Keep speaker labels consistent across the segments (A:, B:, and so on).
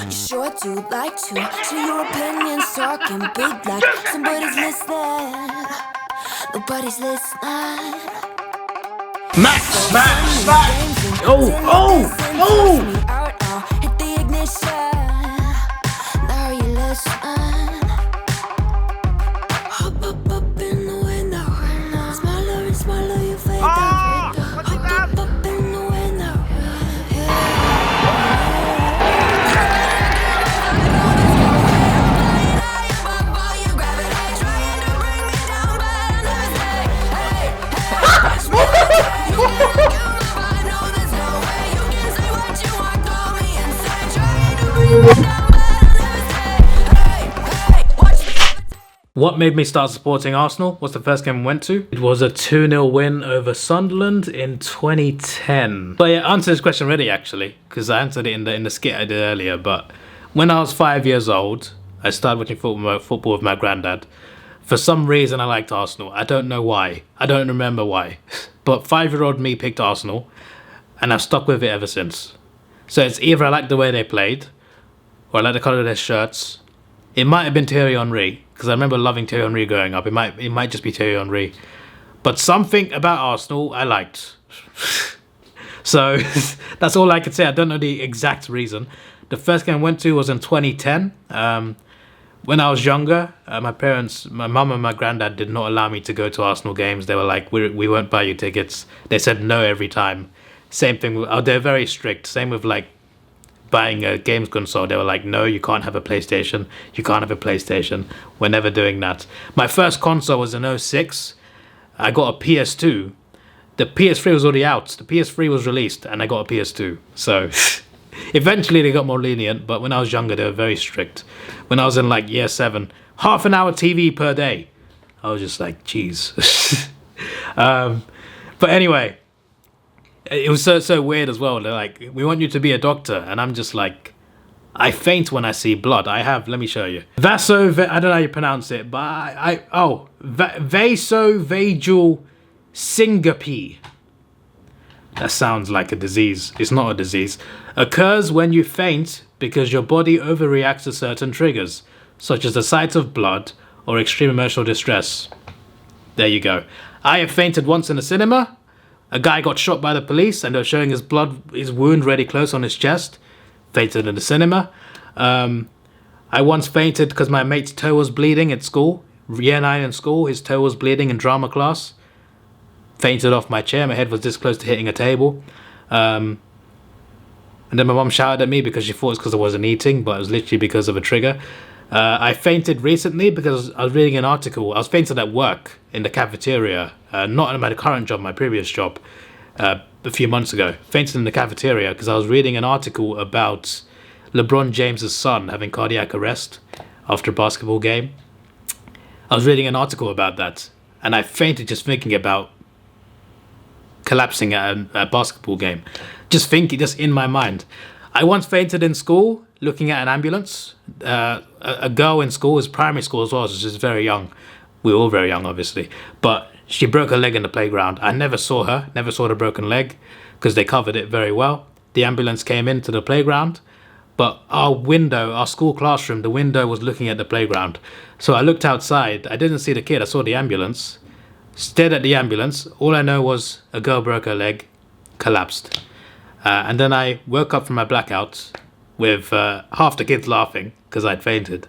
A: You sure do like to share your opinions, talking big like somebody's listening. Nobody's listening.
B: Max! Oh!
A: Hit the ignition. Now you listen. Hop up in the window. Smaller and smaller, you fade down. Hop up in the window.
B: What made me start supporting Arsenal? What's the first game I went to? It was a 2-0 win over Sunderland in 2010. But yeah, I answered this question already actually, because I answered it in the skit I did earlier. But when I was 5 years old, I started watching football with my granddad. For some reason, I liked Arsenal. I don't know why. I don't remember why. But 5-year-old me picked Arsenal, and I've stuck with it ever since. So it's either I like the way they played, or I like the colour of their shirts. It might have been Thierry Henry, because I remember loving Thierry Henry growing up. It might just be Thierry Henry. But something about Arsenal I liked. So that's all I can say. I don't know the exact reason. The first game I went to was in 2010. When I was younger, my mum and my granddad did not allow me to go to Arsenal games. They were like, we won't buy you tickets. They said no every time. Same thing, they're very strict. Same with like buying a games console. They were like, no, you can't have a PlayStation. You can't have a PlayStation. We're never doing that. My first console was in 2006. I got a PS2. The PS3 was already out. The PS3 was released and I got a PS2. So eventually they got more lenient, but when I was younger, they were very strict. When I was in like year 7, half an hour TV per day. I was just like, jeez. But anyway, it was so weird as well. They're like, we want you to be a doctor. And I'm just like, I faint when I see blood. Let me show you. I don't know how you pronounce it, but vasovagal syncope. That sounds like a disease. It's not a disease. Occurs when you faint because your body overreacts to certain triggers, such as the sight of blood or extreme emotional distress. There you go. I have fainted once in a cinema. A guy got shot by the police and they were showing his wound really close on his chest. Fainted in the cinema. I once fainted because my mate's toe was bleeding at school. Year 9 in school, his toe was bleeding in drama class. Fainted off my chair. My head was this close to hitting a table. And then my mum shouted at me because she thought it was because I wasn't eating, but it was literally because of a trigger. I fainted recently because I was reading an article. I was fainted at work in the cafeteria. Not in my current job, my previous job, a few months ago. Fainted in the cafeteria because I was reading an article about LeBron James's son having cardiac arrest after a basketball game. I was reading an article about that, and I fainted just thinking about collapsing at a basketball game. Just in my mind. I once fainted in school looking at an ambulance. A girl in school, was primary school as well, so she's very young. We were all very young, obviously. But she broke her leg in the playground. I never saw the broken leg, because they covered it very well. The ambulance came into the playground, but our school classroom, the window was looking at the playground. So I looked outside. I didn't see the kid. I saw the ambulance. Stared at the ambulance. All I know was a girl broke her leg, collapsed. And then I woke up from my blackout with half the kids laughing because I'd fainted.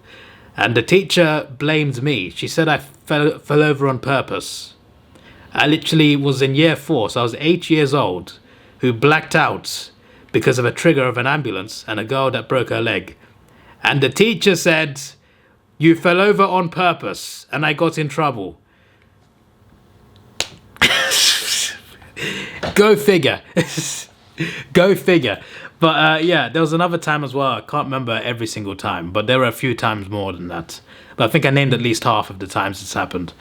B: And the teacher blamed me. She said I fell over on purpose. I literally was in year 4, so I was 8 years old, who blacked out because of a trigger of an ambulance and a girl that broke her leg. And the teacher said, you fell over on purpose, and I got in trouble. Go figure. Go figure. But yeah, there was another time as well. I can't remember every single time, but there were a few times more than that. But I think I named at least half of the times it's happened.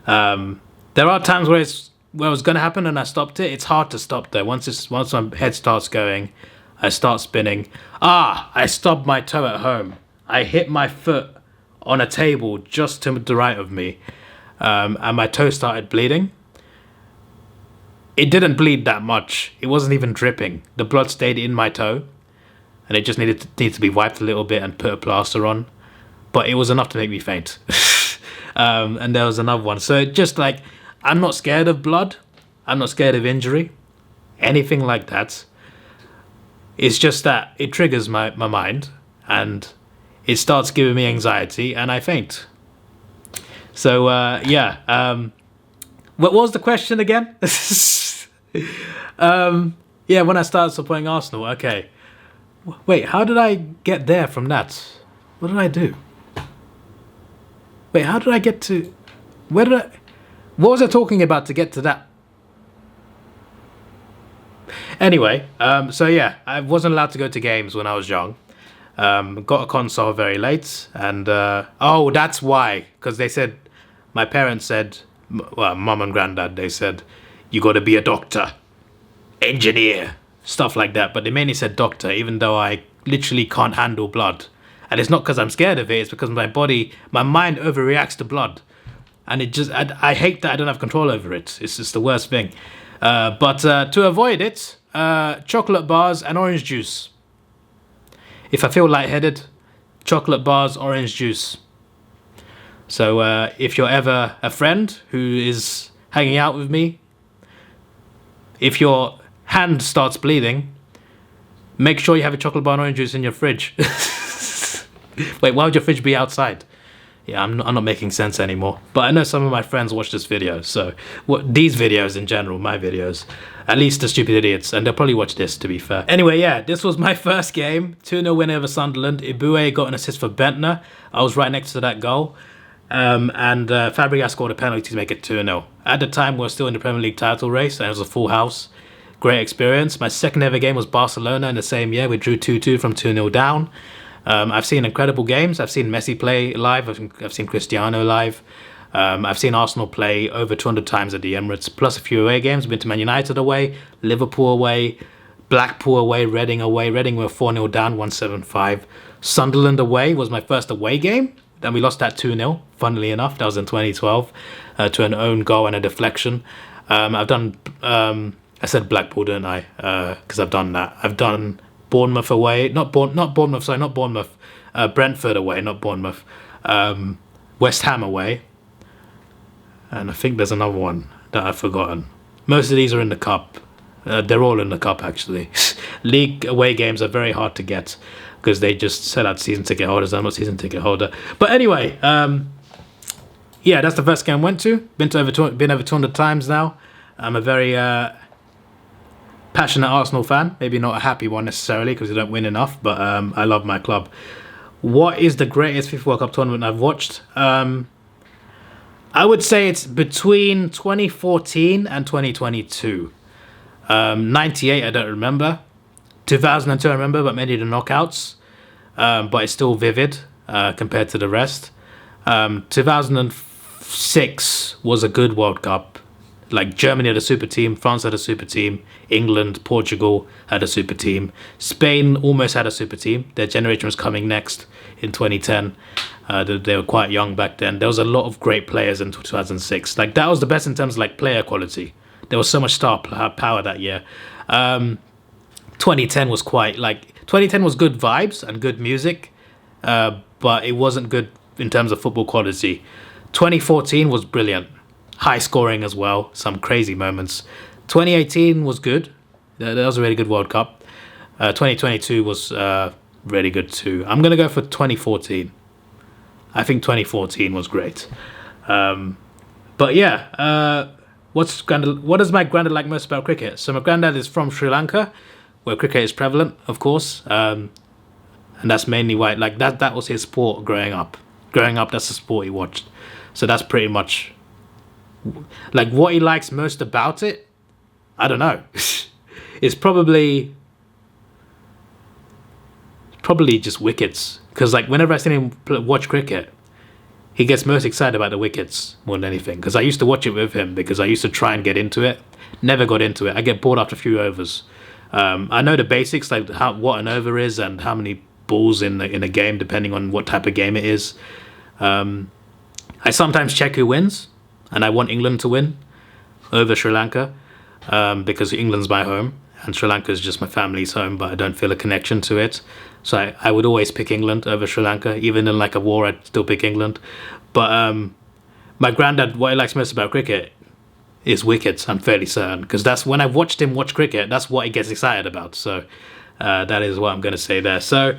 B: There are times where it was going to happen and I stopped it. It's hard to stop there. Once my head starts going, I start spinning. I stubbed my toe at home. I hit my foot on a table just to the right of me, and my toe started bleeding. It didn't bleed that much. It wasn't even dripping. The blood stayed in my toe. and it just needed to be wiped a little bit and put a plaster on. But it was enough to make me faint. And there was another one. So just like, I'm not scared of blood. I'm not scared of injury. Anything like that. It's just that it triggers my mind and it starts giving me anxiety and I faint. So yeah. What was the question again? Yeah, when I started supporting Arsenal. Okay. Wait, how did I get there from that? What did I do? Wait, how did I get to... Where did I... What was I talking about to get to that? Anyway, so yeah, I wasn't allowed to go to games when I was young. Got a console very late, and oh, that's why. Because they said, my parents said, well, mum and granddad, they said, you got to be a doctor, engineer, stuff like that. But they mainly said doctor, even though I literally can't handle blood. And it's not because I'm scared of it, it's because my mind overreacts to blood. And it just, I hate that I don't have control over it. It's just the worst thing. But to avoid it, chocolate bars and orange juice. If I feel lightheaded, chocolate bars, orange juice. So if you're ever a friend who is hanging out with me, if your hand starts bleeding, make sure you have a chocolate bar and orange juice in your fridge. Wait, why would your fridge be outside? Yeah, I'm not making sense anymore. But I know some of my friends watch this video, so these videos in general, my videos, at least the stupid idiots, and they'll probably watch this, to be fair. Anyway, yeah, this was my first game, 2-0 win over Sunderland. Ibue got an assist for Bentner. I was right next to that goal. And Fabregas scored a penalty to make it 2-0. At the time, we were still in the Premier League title race, and it was a full house. Great experience. My second ever game was Barcelona in the same year. We drew 2-2 from 2-0 down. I've seen incredible games. I've seen Messi play live. I've seen Cristiano live. I've seen Arsenal play over 200 times at the Emirates, plus a few away games. I've been to Man United away, Liverpool away, Blackpool away, Reading away. Reading were 4-0 down, 175. Sunderland away was my first away game. Then we lost that 2-0, funnily enough. That was in 2012, to an own goal and a deflection. I've done... I said Blackpool, didn't I? Because I've done that. I've done... Bournemouth away, not Bournemouth, Brentford away, not Bournemouth, West Ham away, and I think there's another one that I've forgotten. Most of these are in the cup. They're all in the cup, actually. League away games are very hard to get because they just sell out season ticket holders. I'm not a season ticket holder. But anyway, yeah, that's the first game I went to. Been over 200 times now. I'm a very passionate Arsenal fan, maybe not a happy one necessarily because they don't win enough, but I love my club. What is the greatest FIFA World Cup tournament I've watched? I would say it's between 2014 and 2022. 98 I don't remember. 2002 I remember, but many of the knockouts. But it's still vivid compared to the rest. 2006 was a good World Cup. Like Germany had a super team, France had a super team, England, Portugal had a super team. Spain almost had a super team. Their generation was coming next in 2010. They were quite young back then. There was a lot of great players in 2006. Like that was the best in terms of like player quality. There was so much star power that year. 2010 was quite like 2010 was good vibes and good music, but it wasn't good in terms of football quality. 2014 was brilliant. High scoring as well, some crazy moments. 2018 was good. That was a really good World Cup. 2022 was really good too. I'm going to go for 2014. I think 2014 was great. But yeah, what does my granddad like most about cricket? So my granddad is from Sri Lanka, where cricket is prevalent, of course. And that's mainly why, like that was his sport growing up. Growing up, that's the sport he watched. So that's pretty much... Like what he likes most about it, I don't know. It's probably just wickets. Because like whenever I see him watch cricket, he gets most excited about the wickets more than anything. Because I used to watch it with him because I used to try and get into it. Never got into it. I get bored after a few overs. I know the basics, like what an over is and how many balls in a game, depending on what type of game it is. I sometimes check who wins. And I want England to win over Sri Lanka because England's my home. and Sri Lanka is just my family's home, but I don't feel a connection to it. So I would always pick England over Sri Lanka. Even in like a war, I'd still pick England. But my granddad, what he likes most about cricket is wickets, I'm fairly certain. Because that's when I watched him watch cricket, that's what he gets excited about. So that is what I'm going to say there. So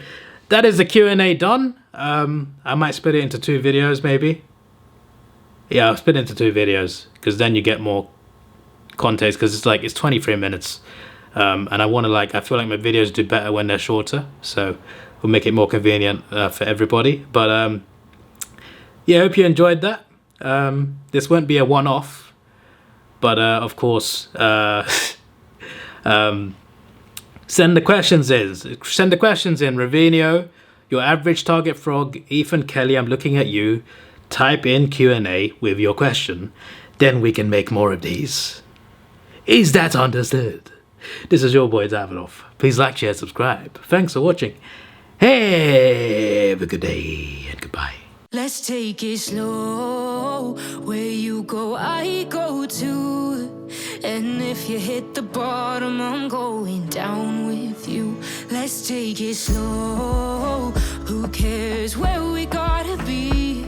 B: that is the Q&A done. I might split it into 2 videos maybe. Yeah, I'll split it into 2 videos because then you get more context, because it's 23 minutes. And I want to I feel like my videos do better when they're shorter. So we'll make it more convenient for everybody. But yeah, I hope you enjoyed that. This won't be a one-off. But of course, send the questions in. Send the questions in. Ravino, your average target frog, Ethan Kelly, I'm looking at you. Type in Q&A with your question. Then we can make more of these. Is that understood? This is your boy Davidoff. Please like, share, subscribe. Thanks for watching. Have a good day and goodbye.
A: Let's take it slow. Where you go, I go too. And if you hit the bottom, I'm going down with you. Let's take it slow. Who cares where we gotta be?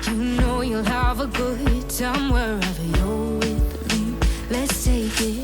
A: You know you'll have a good time wherever you're with me. Let's take it